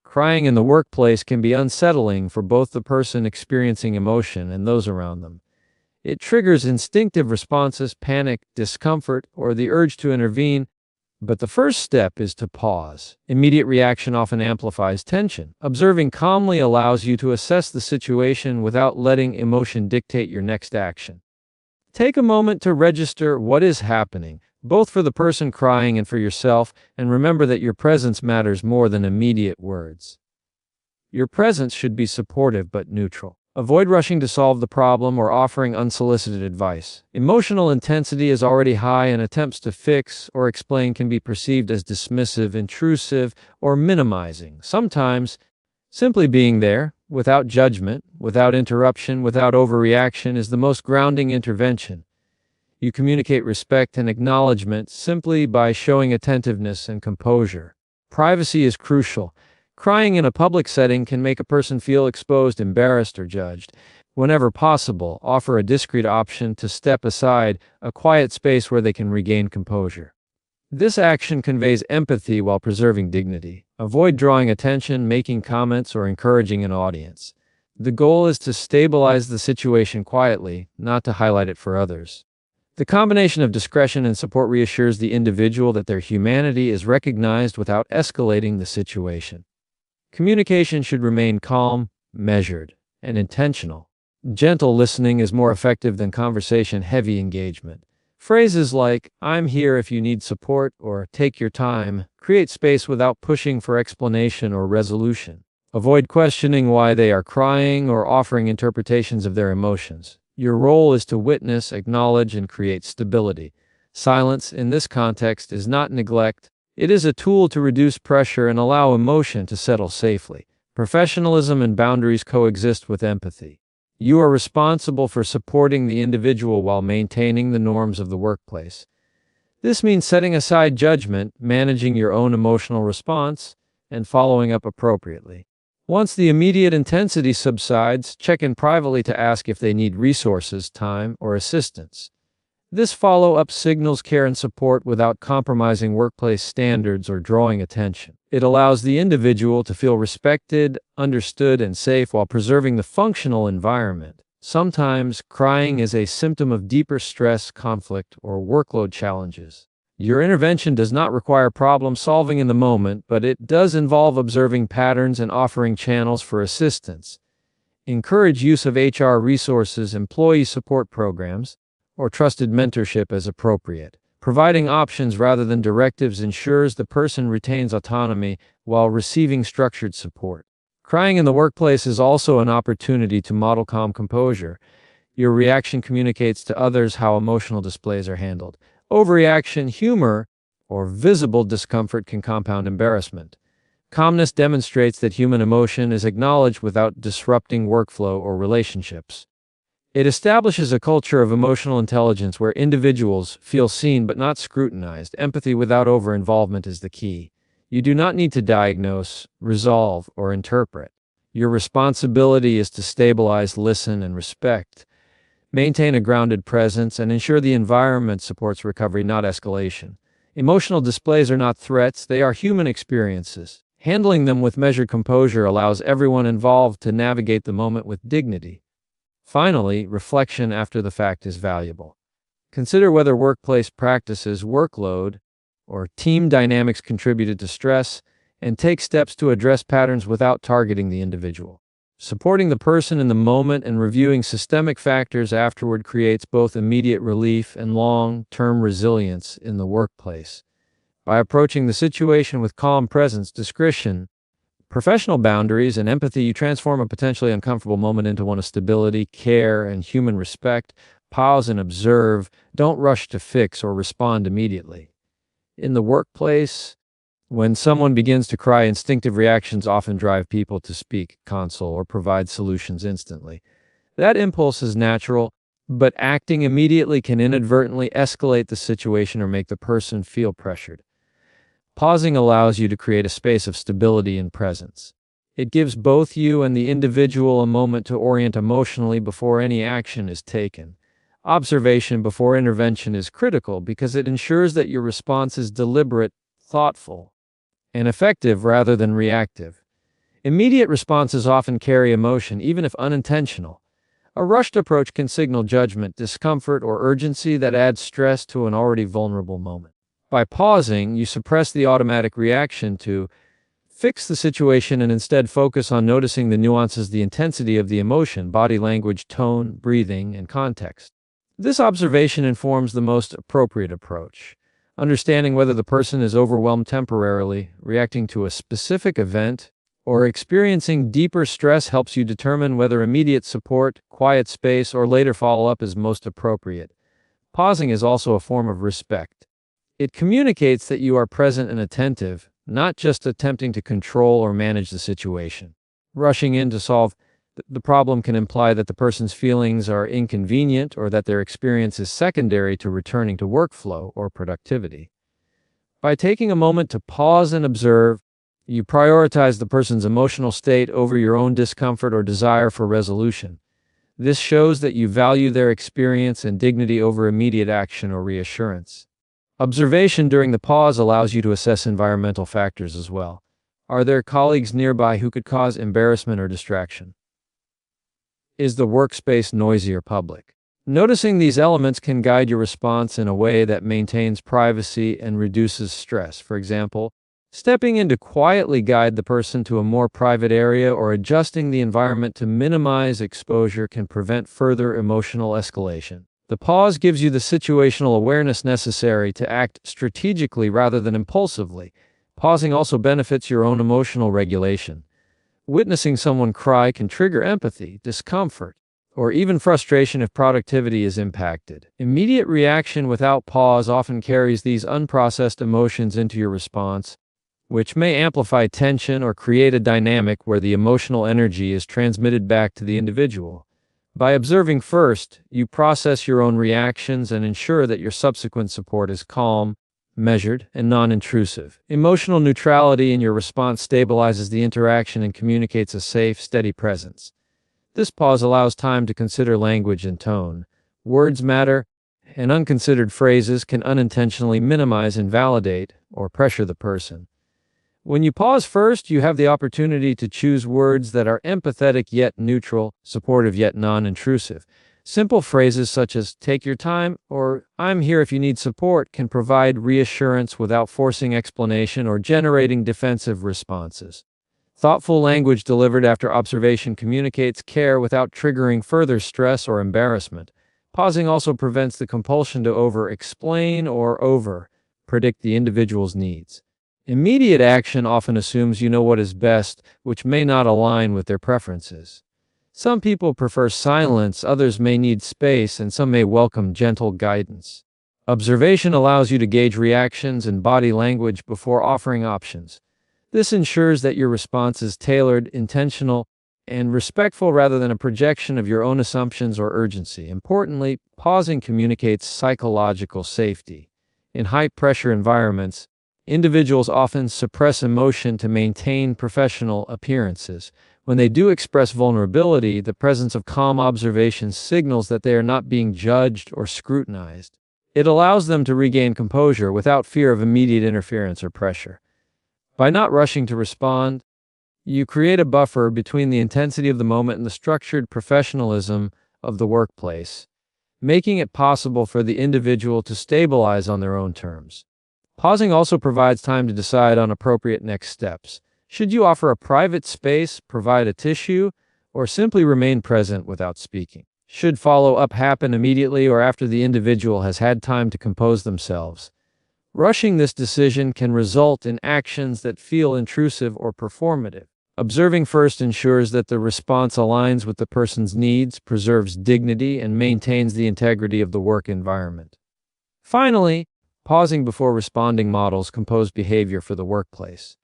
Crying in the workplace can be unsettling for both the person experiencing emotion and those around them. It triggers instinctive responses, panic, discomfort, or the urge to intervene, but the first step is to pause. Immediate reaction often amplifies tension. Observing calmly allows you to assess the situation without letting emotion dictate your next action. Take a moment to register what is happening, both for the person crying and for yourself, and remember that your presence matters more than immediate words. Your presence should be supportive but neutral. Avoid rushing to solve the problem or offering unsolicited advice. Emotional intensity is already high, and attempts to fix or explain can be perceived as dismissive, intrusive, or minimizing. Sometimes, simply being there, without judgment, without interruption, without overreaction, is the most grounding intervention. You communicate respect and acknowledgement simply by showing attentiveness and composure. Privacy is crucial. Crying in a public setting can make a person feel exposed, embarrassed, or judged. Whenever possible, offer a discreet option to step aside, a quiet space where they can regain composure. This action conveys empathy while preserving dignity. Avoid drawing attention, making comments, or encouraging an audience. The goal is to stabilize the situation quietly, not to highlight it for others. The combination of discretion and support reassures the individual that their humanity is recognized without escalating the situation. Communication should remain calm, measured, and intentional. Gentle listening is more effective than conversation-heavy engagement. Phrases like, "I'm here if you need support," or "take your time," create space without pushing for explanation or resolution. Avoid questioning why they are crying or offering interpretations of their emotions. Your role is to witness, acknowledge, and create stability. Silence, in this context, is not neglect. It is a tool to reduce pressure and allow emotion to settle safely. Professionalism and boundaries coexist with empathy. You are responsible for supporting the individual while maintaining the norms of the workplace. This means setting aside judgment, managing your own emotional response, and following up appropriately. Once the immediate intensity subsides, check in privately to ask if they need resources, time, or assistance. This follow-up signals care and support without compromising workplace standards or drawing attention. It allows the individual to feel respected, understood, and safe while preserving the functional environment. Sometimes, crying is a symptom of deeper stress, conflict, or workload challenges. Your intervention does not require problem-solving in the moment, but it does involve observing patterns and offering channels for assistance. Encourage use of HR resources, employee support programs, or trusted mentorship as appropriate. Providing options rather than directives ensures the person retains autonomy while receiving structured support. Crying in the workplace is also an opportunity to model calm composure. Your reaction communicates to others how emotional displays are handled. Overreaction, humor, or visible discomfort can compound embarrassment. Calmness demonstrates that human emotion is acknowledged without disrupting workflow or relationships. It establishes a culture of emotional intelligence where individuals feel seen but not scrutinized. Empathy without over-involvement is the key. You do not need to diagnose, resolve, or interpret. Your responsibility is to stabilize, listen, and respect. Maintain a grounded presence and ensure the environment supports recovery, not escalation. Emotional displays are not threats, they are human experiences. Handling them with measured composure allows everyone involved to navigate the moment with dignity. Finally, reflection after the fact is valuable. Consider whether workplace practices, workload, or team dynamics contributed to stress, and take steps to address patterns without targeting the individual. Supporting the person in the moment and reviewing systemic factors afterward creates both immediate relief and long-term resilience in the workplace. By approaching the situation with calm presence, discretion, professional boundaries, and empathy, you transform a potentially uncomfortable moment into one of stability, care, and human respect. Pause and observe. Don't rush to fix or respond immediately. In the workplace, when someone begins to cry, instinctive reactions often drive people to speak, console, or provide solutions instantly. That impulse is natural, but acting immediately can inadvertently escalate the situation or make the person feel pressured. Pausing allows you to create a space of stability and presence. It gives both you and the individual a moment to orient emotionally before any action is taken. Observation before intervention is critical because it ensures that your response is deliberate, thoughtful, and effective rather than reactive. Immediate responses often carry emotion, even if unintentional. A rushed approach can signal judgment, discomfort, or urgency that adds stress to an already vulnerable moment. By pausing, you suppress the automatic reaction to fix the situation and instead focus on noticing the nuances, the intensity of the emotion, body language, tone, breathing, and context. This observation informs the most appropriate approach. Understanding whether the person is overwhelmed temporarily, reacting to a specific event, or experiencing deeper stress helps you determine whether immediate support, quiet space, or later follow-up is most appropriate. Pausing is also a form of respect. It communicates that you are present and attentive, not just attempting to control or manage the situation. Rushing in to solve the problem can imply that the person's feelings are inconvenient or that their experience is secondary to returning to workflow or productivity. By taking a moment to pause and observe, you prioritize the person's emotional state over your own discomfort or desire for resolution. This shows that you value their experience and dignity over immediate action or reassurance. Observation during the pause allows you to assess environmental factors as well. Are there colleagues nearby who could cause embarrassment or distraction? Is the workspace noisy or public? Noticing these elements can guide your response in a way that maintains privacy and reduces stress. For example, stepping in to quietly guide the person to a more private area or adjusting the environment to minimize exposure can prevent further emotional escalation. The pause gives you the situational awareness necessary to act strategically rather than impulsively. Pausing also benefits your own emotional regulation. Witnessing someone cry can trigger empathy, discomfort, or even frustration if productivity is impacted. Immediate reaction without pause often carries these unprocessed emotions into your response, which may amplify tension or create a dynamic where the emotional energy is transmitted back to the individual. By observing first, you process your own reactions and ensure that your subsequent support is calm, measured, and non-intrusive. Emotional neutrality in your response stabilizes the interaction and communicates a safe, steady presence. This pause allows time to consider language and tone. Words matter, and unconsidered phrases can unintentionally minimize, invalidate, or pressure the person. When you pause first, you have the opportunity to choose words that are empathetic yet neutral, supportive yet non-intrusive. Simple phrases such as "take your time" or "I'm here if you need support" can provide reassurance without forcing explanation or generating defensive responses. Thoughtful language delivered after observation communicates care without triggering further stress or embarrassment. Pausing also prevents the compulsion to over-explain or over-predict the individual's needs. Immediate action often assumes you know what is best, which may not align with their preferences. Some people prefer silence, others may need space, and some may welcome gentle guidance. Observation allows you to gauge reactions and body language before offering options. This ensures that your response is tailored, intentional, and respectful rather than a projection of your own assumptions or urgency. Importantly, pausing communicates psychological safety. In high-pressure environments, individuals often suppress emotion to maintain professional appearances. When they do express vulnerability, the presence of calm observation signals that they are not being judged or scrutinized. It allows them to regain composure without fear of immediate interference or pressure. By not rushing to respond, you create a buffer between the intensity of the moment and the structured professionalism of the workplace, making it possible for the individual to stabilize on their own terms. Pausing also provides time to decide on appropriate next steps. Should you offer a private space, provide a tissue, or simply remain present without speaking? Should follow-up happen immediately or after the individual has had time to compose themselves? Rushing this decision can result in actions that feel intrusive or performative. Observing first ensures that the response aligns with the person's needs, preserves dignity, and maintains the integrity of the work environment. Finally, pausing before responding models compose behavior for the workplace.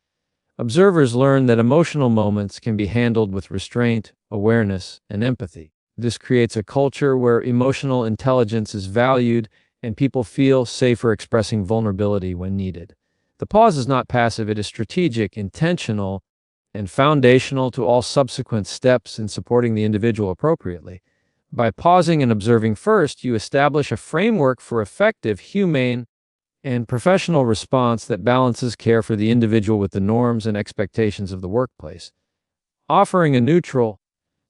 Observers learn that emotional moments can be handled with restraint, awareness, and empathy. This creates a culture where emotional intelligence is valued and people feel safer expressing vulnerability when needed. The pause is not passive, it is strategic, intentional, and foundational to all subsequent steps in supporting the individual appropriately. By pausing and observing first, you establish a framework for effective, humane, and professional response that balances care for the individual with the norms and expectations of the workplace. Offering a neutral,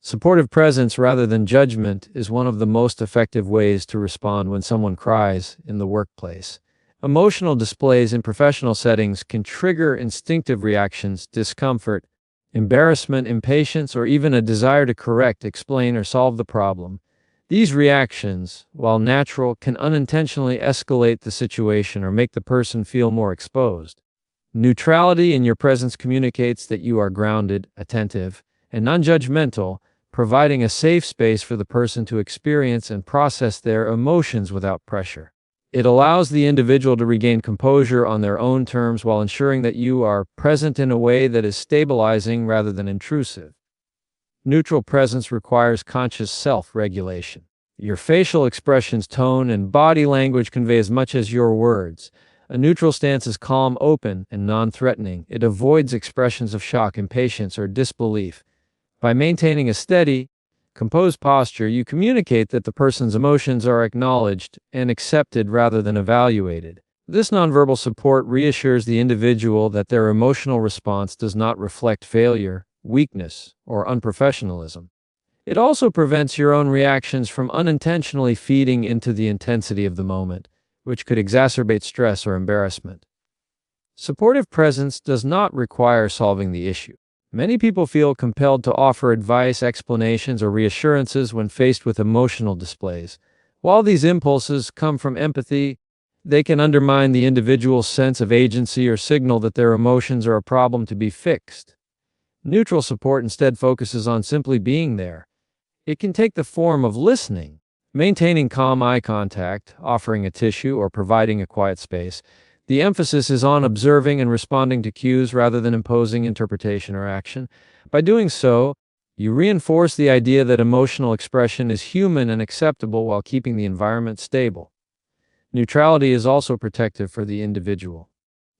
supportive presence rather than judgment is one of the most effective ways to respond when someone cries in the workplace. Emotional displays in professional settings can trigger instinctive reactions, discomfort, embarrassment, impatience, or even a desire to correct, explain, or solve the problem. These reactions, while natural, can unintentionally escalate the situation or make the person feel more exposed. Neutrality in your presence communicates that you are grounded, attentive, and non-judgmental, providing a safe space for the person to experience and process their emotions without pressure. It allows the individual to regain composure on their own terms while ensuring that you are present in a way that is stabilizing rather than intrusive. Neutral presence requires conscious self-regulation. Your facial expressions, tone, and body language convey as much as your words. A neutral stance is calm, open, and non-threatening. It avoids expressions of shock, impatience, or disbelief. By maintaining a steady, composed posture, you communicate that the person's emotions are acknowledged and accepted rather than evaluated. This nonverbal support reassures the individual that their emotional response does not reflect failure, weakness, or unprofessionalism. It also prevents your own reactions from unintentionally feeding into the intensity of the moment, which could exacerbate stress or embarrassment. Supportive presence does not require solving the issue. Many people feel compelled to offer advice, explanations, or reassurances when faced with emotional displays. While these impulses come from empathy, they can undermine the individual's sense of agency or signal that their emotions are a problem to be fixed. Neutral support instead focuses on simply being there. It can take the form of listening, maintaining calm eye contact, offering a tissue, or providing a quiet space. The emphasis is on observing and responding to cues rather than imposing interpretation or action. By doing so, you reinforce the idea that emotional expression is human and acceptable while keeping the environment stable. Neutrality is also protective for the individual.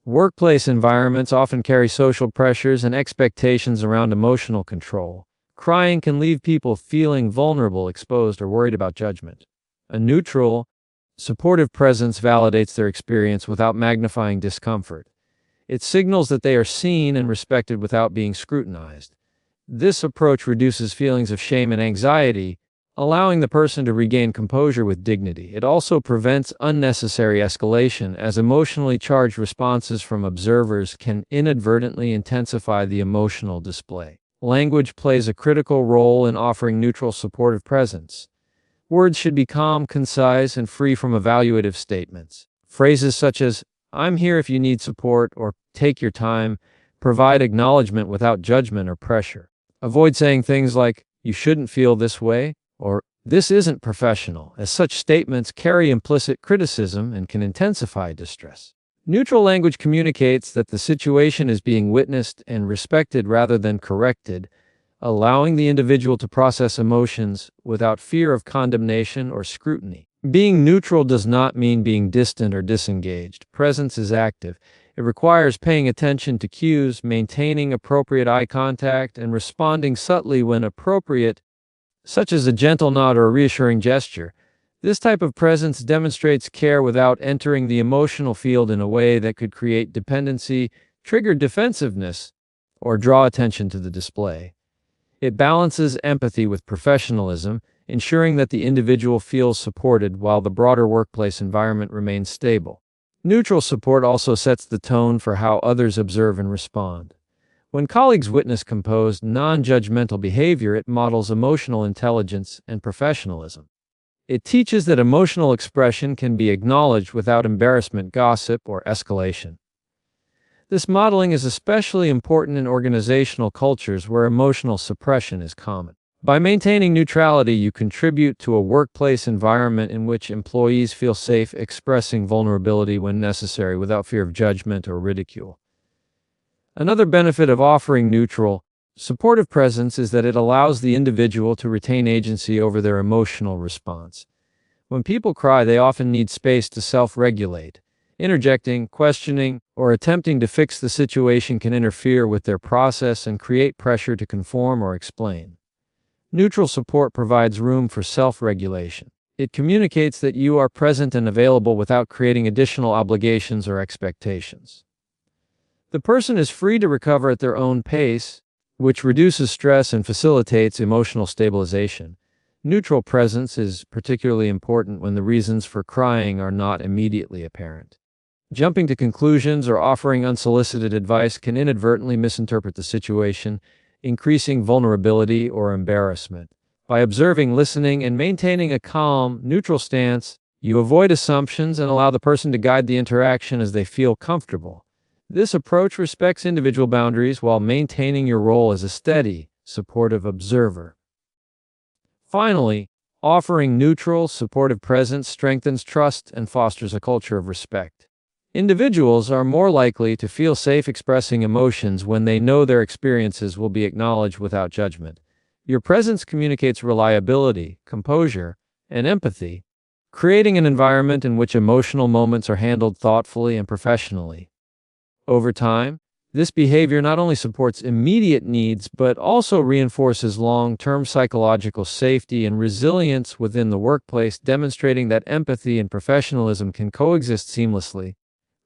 Workplace environments often carry social pressures and expectations around emotional control. Crying can leave people feeling vulnerable, exposed, or worried about judgment. A neutral, supportive presence validates their experience without magnifying discomfort. It signals that they are seen and respected without being scrutinized. This approach reduces feelings of shame and anxiety, allowing the person to regain composure with dignity. It also prevents unnecessary escalation, as emotionally charged responses from observers can inadvertently intensify the emotional display. Language plays a critical role in offering neutral, supportive presence. Words should be calm, concise, and free from evaluative statements. Phrases such as, "I'm here if you need support," or "take your time," provide acknowledgement without judgment or pressure. Avoid saying things like, "You shouldn't feel this way," or "this isn't professional," as such statements carry implicit criticism and can intensify distress. Neutral language communicates that the situation is being witnessed and respected rather than corrected, allowing the individual to process emotions without fear of condemnation or scrutiny. Being neutral does not mean being distant or disengaged. Presence is active. It requires paying attention to cues, maintaining appropriate eye contact, and responding subtly when appropriate, such as a gentle nod or a reassuring gesture. This type of presence demonstrates care without entering the emotional field in a way that could create dependency, trigger defensiveness, or draw attention to the display. It balances empathy with professionalism, ensuring that the individual feels supported while the broader workplace environment remains stable. Neutral support also sets the tone for how others observe and respond. When colleagues witness composed, non-judgmental behavior, it models emotional intelligence and professionalism. It teaches that emotional expression can be acknowledged without embarrassment, gossip, or escalation. This modeling is especially important in organizational cultures where emotional suppression is common. By maintaining neutrality, you contribute to a workplace environment in which employees feel safe expressing vulnerability when necessary without fear of judgment or ridicule. Another benefit of offering neutral, supportive presence is that it allows the individual to retain agency over their emotional response. When people cry, they often need space to self-regulate. Interjecting, questioning, or attempting to fix the situation can interfere with their process and create pressure to conform or explain. Neutral support provides room for self-regulation. It communicates that you are present and available without creating additional obligations or expectations. The person is free to recover at their own pace, which reduces stress and facilitates emotional stabilization. Neutral presence is particularly important when the reasons for crying are not immediately apparent. Jumping to conclusions or offering unsolicited advice can inadvertently misinterpret the situation, increasing vulnerability or embarrassment. By observing, listening, and maintaining a calm, neutral stance, you avoid assumptions and allow the person to guide the interaction as they feel comfortable. This approach respects individual boundaries while maintaining your role as a steady, supportive observer. Finally, offering neutral, supportive presence strengthens trust and fosters a culture of respect. Individuals are more likely to feel safe expressing emotions when they know their experiences will be acknowledged without judgment. Your presence communicates reliability, composure, and empathy, creating an environment in which emotional moments are handled thoughtfully and professionally. Over time, this behavior not only supports immediate needs but also reinforces long-term psychological safety and resilience within the workplace, demonstrating that empathy and professionalism can coexist seamlessly.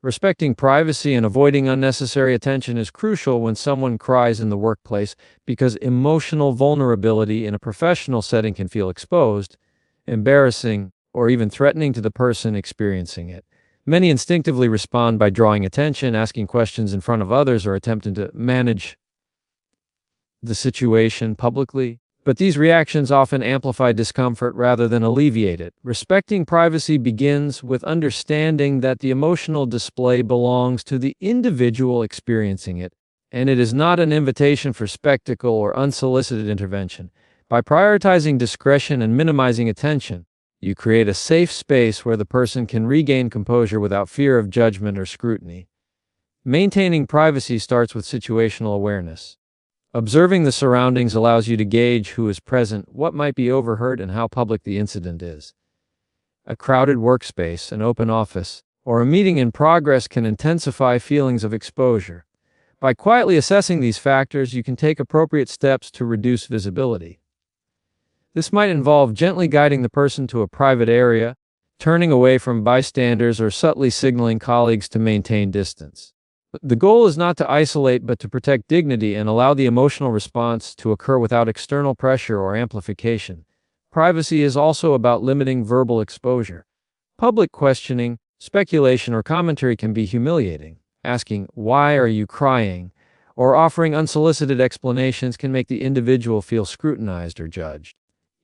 Respecting privacy and avoiding unnecessary attention is crucial when someone cries in the workplace because emotional vulnerability in a professional setting can feel exposed, embarrassing, or even threatening to the person experiencing it. Many instinctively respond by drawing attention, asking questions in front of others, or attempting to manage the situation publicly. But these reactions often amplify discomfort rather than alleviate it. Respecting privacy begins with understanding that the emotional display belongs to the individual experiencing it, and it is not an invitation for spectacle or unsolicited intervention. By prioritizing discretion and minimizing attention, you create a safe space where the person can regain composure without fear of judgment or scrutiny. Maintaining privacy starts with situational awareness. Observing the surroundings allows you to gauge who is present, what might be overheard, and how public the incident is. A crowded workspace, an open office, or a meeting in progress can intensify feelings of exposure. By quietly assessing these factors, you can take appropriate steps to reduce visibility. This might involve gently guiding the person to a private area, turning away from bystanders, or subtly signaling colleagues to maintain distance. The goal is not to isolate but to protect dignity and allow the emotional response to occur without external pressure or amplification. Privacy is also about limiting verbal exposure. Public questioning, speculation, or commentary can be humiliating. Asking, "Why are you crying?" or offering unsolicited explanations can make the individual feel scrutinized or judged.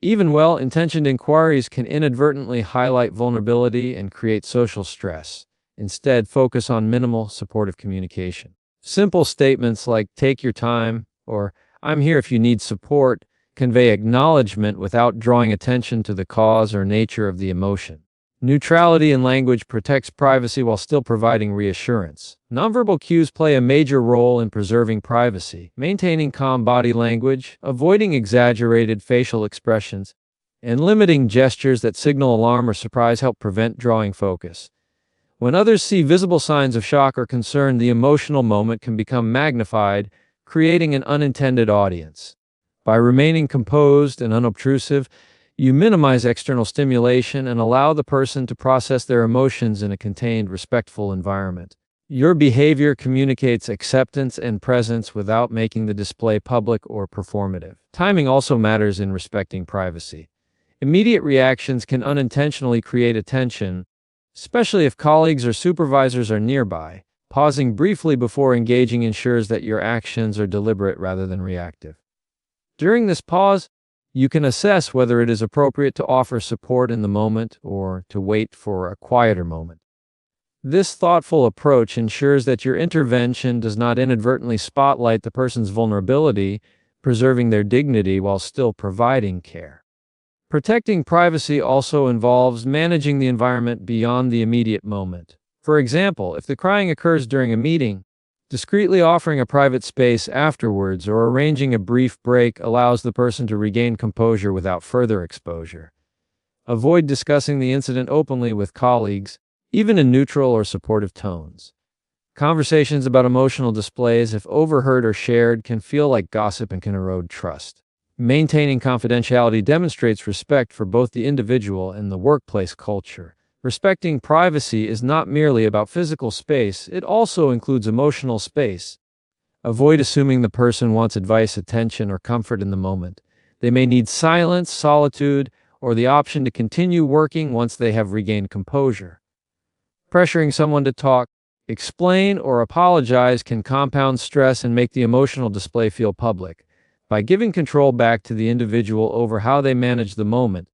Even well-intentioned inquiries can inadvertently highlight vulnerability and create social stress. Instead, focus on minimal, supportive communication. Simple statements like "take your time" or "I'm here if you need support" convey acknowledgement without drawing attention to the cause or nature of the emotion. Neutrality in language protects privacy while still providing reassurance. Nonverbal cues play a major role in preserving privacy. Maintaining calm body language, avoiding exaggerated facial expressions, and limiting gestures that signal alarm or surprise help prevent drawing focus. When others see visible signs of shock or concern, the emotional moment can become magnified, creating an unintended audience. By remaining composed and unobtrusive, you minimize external stimulation and allow the person to process their emotions in a contained, respectful environment. Your behavior communicates acceptance and presence without making the display public or performative. Timing also matters in respecting privacy. Immediate reactions can unintentionally create attention, especially if colleagues or supervisors are nearby. Pausing briefly before engaging ensures that your actions are deliberate rather than reactive. During this pause, you can assess whether it is appropriate to offer support in the moment or to wait for a quieter moment. This thoughtful approach ensures that your intervention does not inadvertently spotlight the person's vulnerability, preserving their dignity while still providing care. Protecting privacy also involves managing the environment beyond the immediate moment. For example, if the crying occurs during a meeting, discreetly offering a private space afterwards or arranging a brief break allows the person to regain composure without further exposure. Avoid discussing the incident openly with colleagues, even in neutral or supportive tones. Conversations about emotional displays, if overheard or shared, can feel like gossip and can erode trust. Maintaining confidentiality demonstrates respect for both the individual and the workplace culture. Respecting privacy is not merely about physical space, it also includes emotional space. Avoid assuming the person wants advice, attention, or comfort in the moment. They may need silence, solitude, or the option to continue working once they have regained composure. Pressuring someone to talk, explain, or apologize can compound stress and make the emotional display feel public. By giving control back to the individual over how they manage the moment,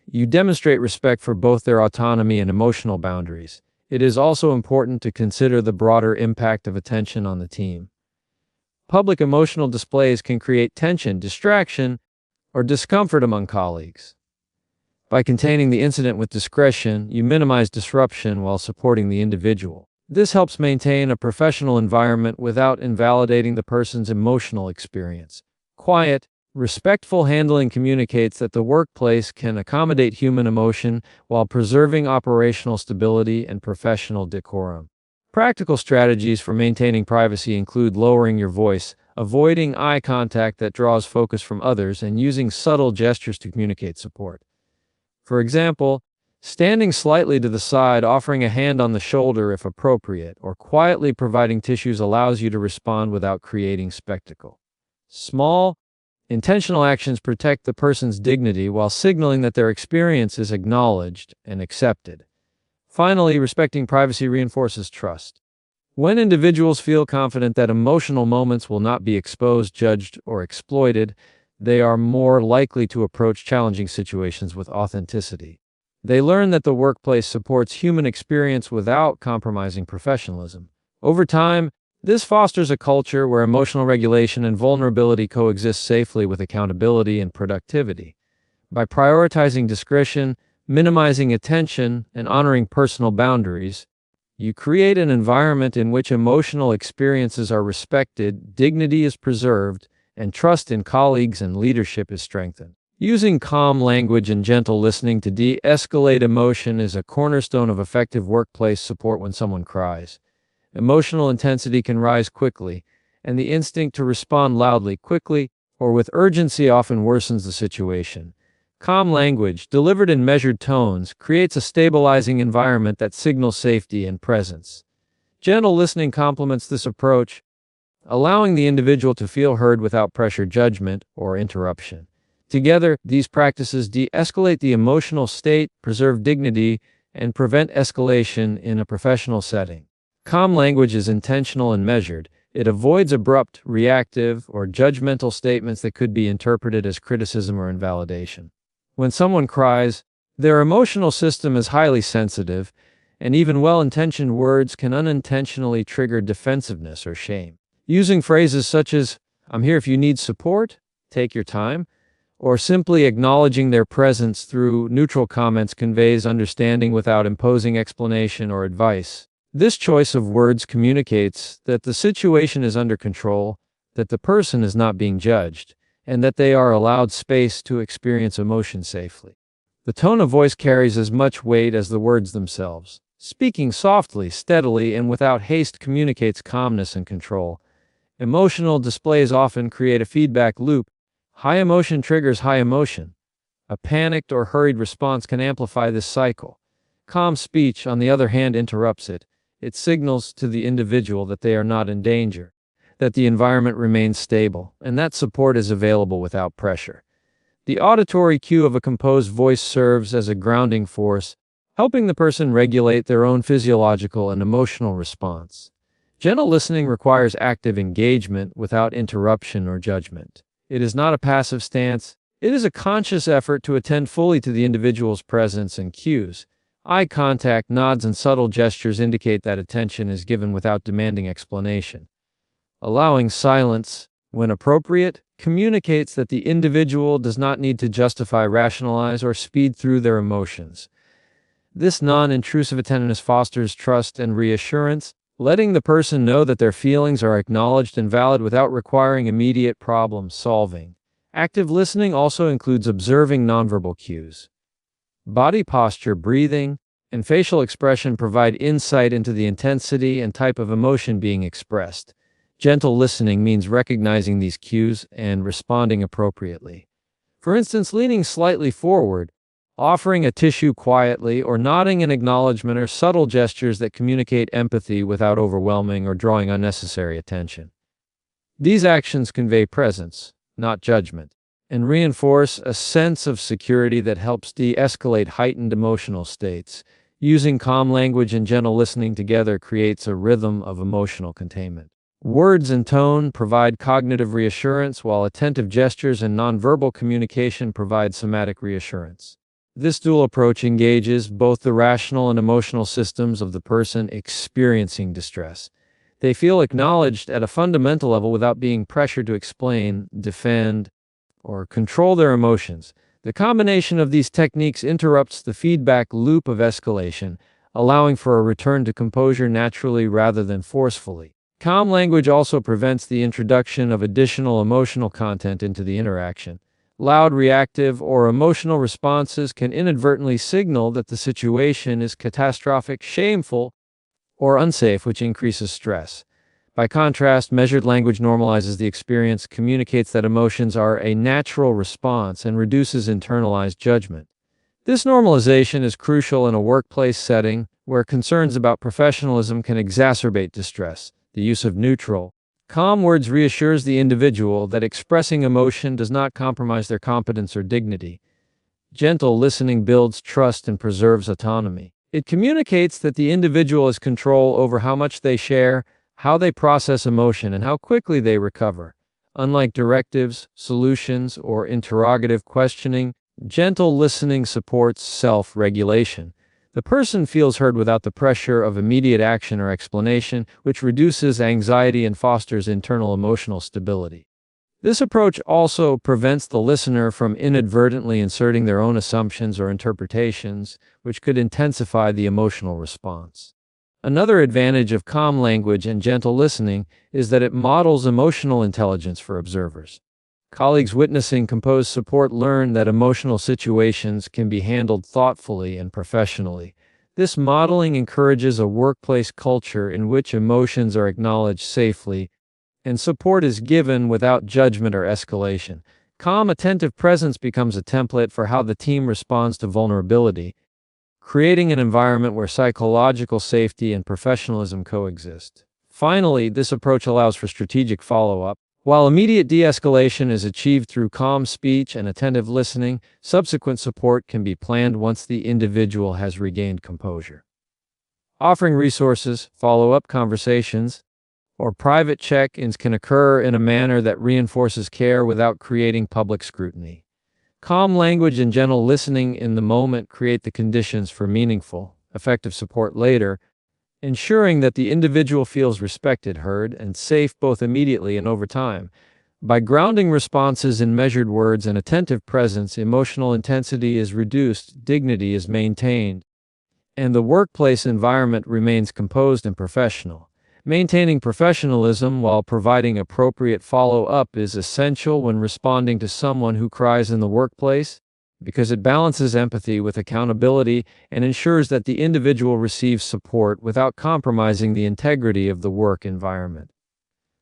you demonstrate respect for both their autonomy and emotional boundaries. It is also important to consider the broader impact of attention on the team. Public emotional displays can create tension, distraction, or discomfort among colleagues. By containing the incident with discretion, you minimize disruption while supporting the individual. This helps maintain a professional environment without invalidating the person's emotional experience. Quiet, respectful handling communicates that the workplace can accommodate human emotion while preserving operational stability and professional decorum. Practical strategies for maintaining privacy include lowering your voice, avoiding eye contact that draws focus from others, and using subtle gestures to communicate support. For example, standing slightly to the side, offering a hand on the shoulder if appropriate, or quietly providing tissues allows you to respond without creating spectacle. Small, intentional actions protect the person's dignity while signaling that their experience is acknowledged and accepted. Finally, respecting privacy reinforces trust. When individuals feel confident that emotional moments will not be exposed, judged, or exploited, they are more likely to approach challenging situations with authenticity. They learn that the workplace supports human experience without compromising professionalism. Over time, this fosters a culture where emotional regulation and vulnerability coexist safely with accountability and productivity. By prioritizing discretion, minimizing attention, and honoring personal boundaries, you create an environment in which emotional experiences are respected, dignity is preserved, and trust in colleagues and leadership is strengthened. Using calm language and gentle listening to de-escalate emotion is a cornerstone of effective workplace support. When someone cries, emotional intensity can rise quickly, and the instinct to respond loudly, quickly, or with urgency often worsens the situation. Calm language, delivered in measured tones, creates a stabilizing environment that signals safety and presence. Gentle listening complements this approach, allowing the individual to feel heard without pressure, judgment, or interruption. Together, these practices de-escalate the emotional state, preserve dignity, and prevent escalation in a professional setting. Calm language is intentional and measured. It avoids abrupt, reactive, or judgmental statements that could be interpreted as criticism or invalidation. When someone cries, their emotional system is highly sensitive, and even well-intentioned words can unintentionally trigger defensiveness or shame. Using phrases such as, "I'm here if you need support," "take your time," or simply acknowledging their presence through neutral comments conveys understanding without imposing explanation or advice. This choice of words communicates that the situation is under control, that the person is not being judged, and that they are allowed space to experience emotion safely. The tone of voice carries as much weight as the words themselves. Speaking softly, steadily, and without haste communicates calmness and control. Emotional displays often create a feedback loop. High emotion triggers high emotion. A panicked or hurried response can amplify this cycle. Calm speech, on the other hand, interrupts it. It signals to the individual that they are not in danger, that the environment remains stable, and that support is available without pressure. The auditory cue of a composed voice serves as a grounding force, helping the person regulate their own physiological and emotional response. Gentle listening requires active engagement without interruption or judgment. It is not a passive stance. It is a conscious effort to attend fully to the individual's presence and cues. Eye contact, nods, and subtle gestures indicate that attention is given without demanding explanation. Allowing silence, when appropriate, communicates that the individual does not need to justify, rationalize, or speed through their emotions. This non-intrusive attentiveness fosters trust and reassurance, letting the person know that their feelings are acknowledged and valid without requiring immediate problem solving. Active listening also includes observing nonverbal cues. Body posture, breathing, and facial expression provide insight into the intensity and type of emotion being expressed. Gentle listening means recognizing these cues and responding appropriately. For instance, leaning slightly forward, offering a tissue quietly, or nodding in acknowledgement are subtle gestures that communicate empathy without overwhelming or drawing unnecessary attention. These actions convey presence, not judgment, and reinforce a sense of security that helps de-escalate heightened emotional states. Using calm language and gentle listening together creates a rhythm of emotional containment. Words and tone provide cognitive reassurance, while attentive gestures and nonverbal communication provide somatic reassurance. This dual approach engages both the rational and emotional systems of the person experiencing distress. They feel acknowledged at a fundamental level without being pressured to explain, defend, or control their emotions. The combination of these techniques interrupts the feedback loop of escalation, allowing for a return to composure naturally rather than forcefully. Calm language also prevents the introduction of additional emotional content into the interaction. Loud, reactive, or emotional responses can inadvertently signal that the situation is catastrophic, shameful, or unsafe, which increases stress. By contrast, measured language normalizes the experience, communicates that emotions are a natural response, and reduces internalized judgment. This normalization is crucial in a workplace setting where concerns about professionalism can exacerbate distress. The use of neutral, calm words reassures the individual that expressing emotion does not compromise their competence or dignity. Gentle listening builds trust and preserves autonomy. It communicates that the individual has control over how much they share, how they process emotion, and how quickly they recover. Unlike directives, solutions, or interrogative questioning, gentle listening supports self-regulation. The person feels heard without the pressure of immediate action or explanation, which reduces anxiety and fosters internal emotional stability. This approach also prevents the listener from inadvertently inserting their own assumptions or interpretations, which could intensify the emotional response. Another advantage of calm language and gentle listening is that it models emotional intelligence for observers. Colleagues witnessing composed support learn that emotional situations can be handled thoughtfully and professionally. This modeling encourages a workplace culture in which emotions are acknowledged safely and support is given without judgment or escalation. Calm, attentive presence becomes a template for how the team responds to vulnerability, creating an environment where psychological safety and professionalism coexist. Finally, this approach allows for strategic follow-up. While immediate de-escalation is achieved through calm speech and attentive listening, subsequent support can be planned once the individual has regained composure. Offering resources, follow-up conversations, or private check-ins can occur in a manner that reinforces care without creating public scrutiny. Calm language and gentle listening in the moment create the conditions for meaningful, effective support later, ensuring that the individual feels respected, heard, and safe both immediately and over time. By grounding responses in measured words and attentive presence, emotional intensity is reduced, dignity is maintained, and the workplace environment remains composed and professional. Maintaining professionalism while providing appropriate follow-up is essential when responding to someone who cries in the workplace, because it balances empathy with accountability and ensures that the individual receives support without compromising the integrity of the work environment.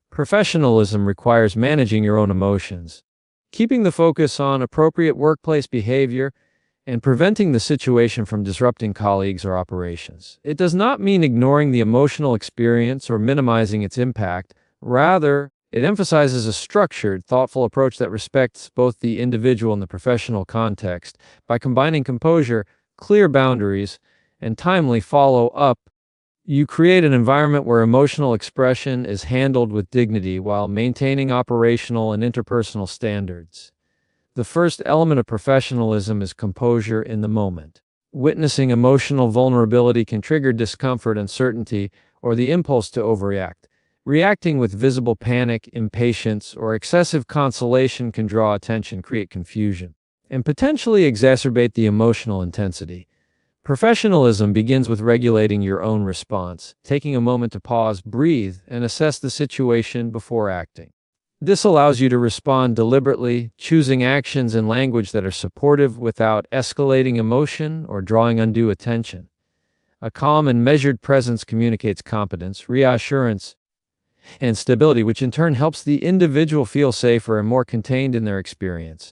Professionalism requires managing your own emotions, keeping the focus on appropriate workplace behavior, and preventing the situation from disrupting colleagues or operations. It does not mean ignoring the emotional experience or minimizing its impact. Rather, it emphasizes a structured, thoughtful approach that respects both the individual and the professional context. By combining composure, clear boundaries, and timely follow-up, you create an environment where emotional expression is handled with dignity while maintaining operational and interpersonal standards. The first element of professionalism is composure in the moment. Witnessing emotional vulnerability can trigger discomfort, uncertainty, or the impulse to overreact. Reacting with visible panic, impatience, or excessive consolation can draw attention, create confusion, and potentially exacerbate the emotional intensity. Professionalism begins with regulating your own response, taking a moment to pause, breathe, and assess the situation before acting. This allows you to respond deliberately, choosing actions and language that are supportive without escalating emotion or drawing undue attention. A calm and measured presence communicates competence, reassurance, and stability, which in turn helps the individual feel safer and more contained in their experience.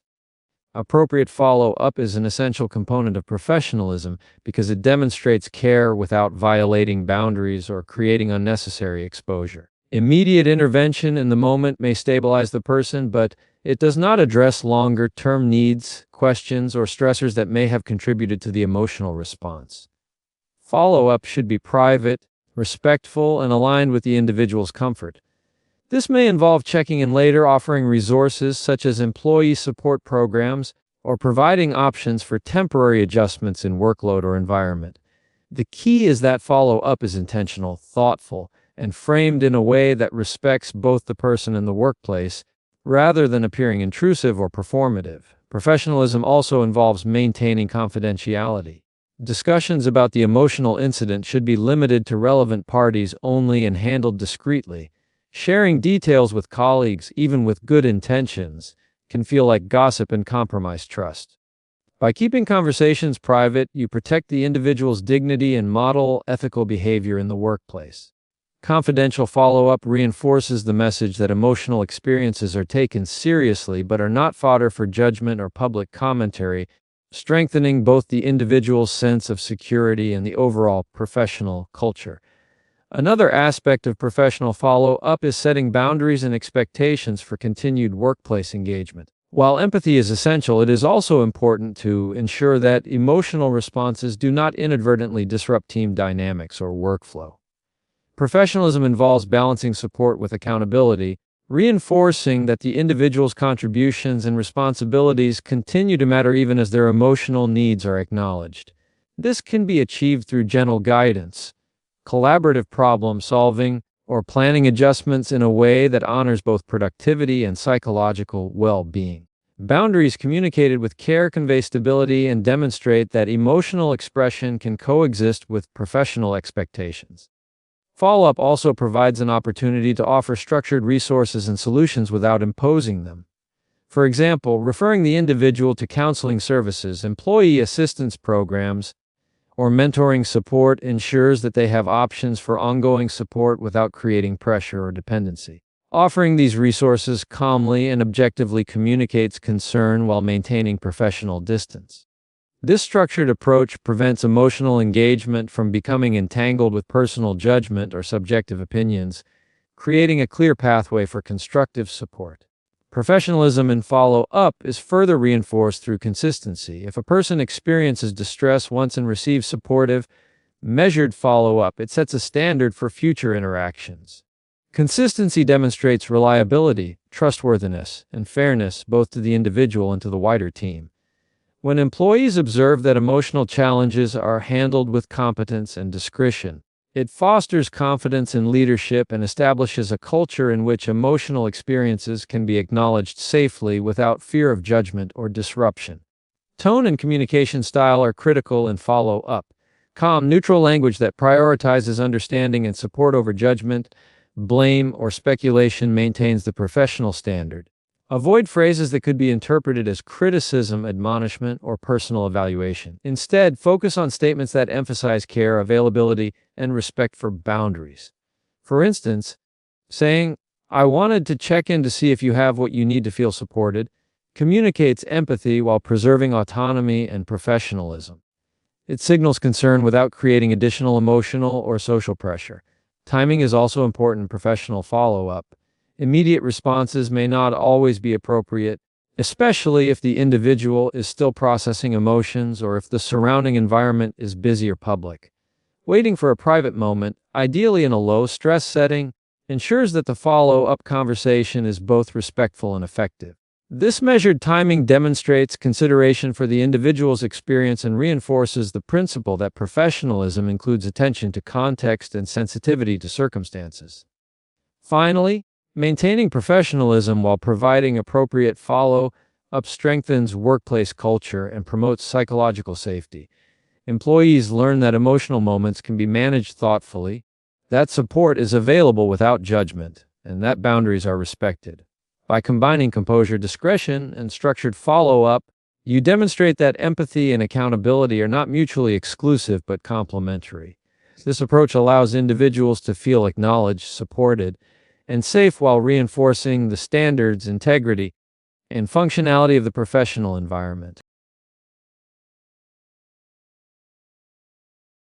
Appropriate follow-up is an essential component of professionalism because it demonstrates care without violating boundaries or creating unnecessary exposure. Immediate intervention in the moment may stabilize the person, but it does not address longer-term needs, questions, or stressors that may have contributed to the emotional response. Follow-up should be private, respectful, and aligned with the individual's comfort. This may involve checking in later, offering resources such as employee support programs, or providing options for temporary adjustments in workload or environment. The key is that follow-up is intentional, thoughtful, and framed in a way that respects both the person and the workplace, rather than appearing intrusive or performative. Professionalism also involves maintaining confidentiality. Discussions about the emotional incident should be limited to relevant parties only and handled discreetly. Sharing details with colleagues, even with good intentions, can feel like gossip and compromise trust. By keeping conversations private, you protect the individual's dignity and model ethical behavior in the workplace. Confidential follow-up reinforces the message that emotional experiences are taken seriously but are not fodder for judgment or public commentary, strengthening both the individual's sense of security and the overall professional culture. Another aspect of professional follow-up is setting boundaries and expectations for continued workplace engagement. While empathy is essential, it is also important to ensure that emotional responses do not inadvertently disrupt team dynamics or workflow. Professionalism involves balancing support with accountability, reinforcing that the individual's contributions and responsibilities continue to matter even as their emotional needs are acknowledged. This can be achieved through gentle guidance, collaborative problem solving, or planning adjustments in a way that honors both productivity and psychological well-being. Boundaries communicated with care convey stability and demonstrate that emotional expression can coexist with professional expectations. Follow-up also provides an opportunity to offer structured resources and solutions without imposing them. For example, referring the individual to counseling services, employee assistance programs, or mentoring support ensures that they have options for ongoing support without creating pressure or dependency. Offering these resources calmly and objectively communicates concern while maintaining professional distance. This structured approach prevents emotional engagement from becoming entangled with personal judgment or subjective opinions, creating a clear pathway for constructive support. Professionalism in follow-up is further reinforced through consistency. If a person experiences distress once and receives supportive, measured follow-up, it sets a standard for future interactions. Consistency demonstrates reliability, trustworthiness, and fairness both to the individual and to the wider team. When employees observe that emotional challenges are handled with competence and discretion, it fosters confidence in leadership and establishes a culture in which emotional experiences can be acknowledged safely without fear of judgment or disruption. Tone and communication style are critical in follow-up. Calm, neutral language that prioritizes understanding and support over judgment, blame, or speculation maintains the professional standard. Avoid phrases that could be interpreted as criticism, admonishment, or personal evaluation. Instead, focus on statements that emphasize care, availability, and respect for boundaries. For instance, saying, "I wanted to check in to see if you have what you need to feel supported," communicates empathy while preserving autonomy and professionalism. It signals concern without creating additional emotional or social pressure. Timing is also important in professional follow-up. Immediate responses may not always be appropriate, especially if the individual is still processing emotions or if the surrounding environment is busy or public. Waiting for a private moment, ideally in a low-stress setting, ensures that the follow-up conversation is both respectful and effective. This measured timing demonstrates consideration for the individual's experience and reinforces the principle that professionalism includes attention to context and sensitivity to circumstances. Finally, maintaining professionalism while providing appropriate follow-up strengthens workplace culture and promotes psychological safety. Employees learn that emotional moments can be managed thoughtfully, that support is available without judgment, and that boundaries are respected. By combining composure, discretion, and structured follow-up, you demonstrate that empathy and accountability are not mutually exclusive but complementary. This approach allows individuals to feel acknowledged, supported, and safe while reinforcing the standards, integrity, and functionality of the professional environment.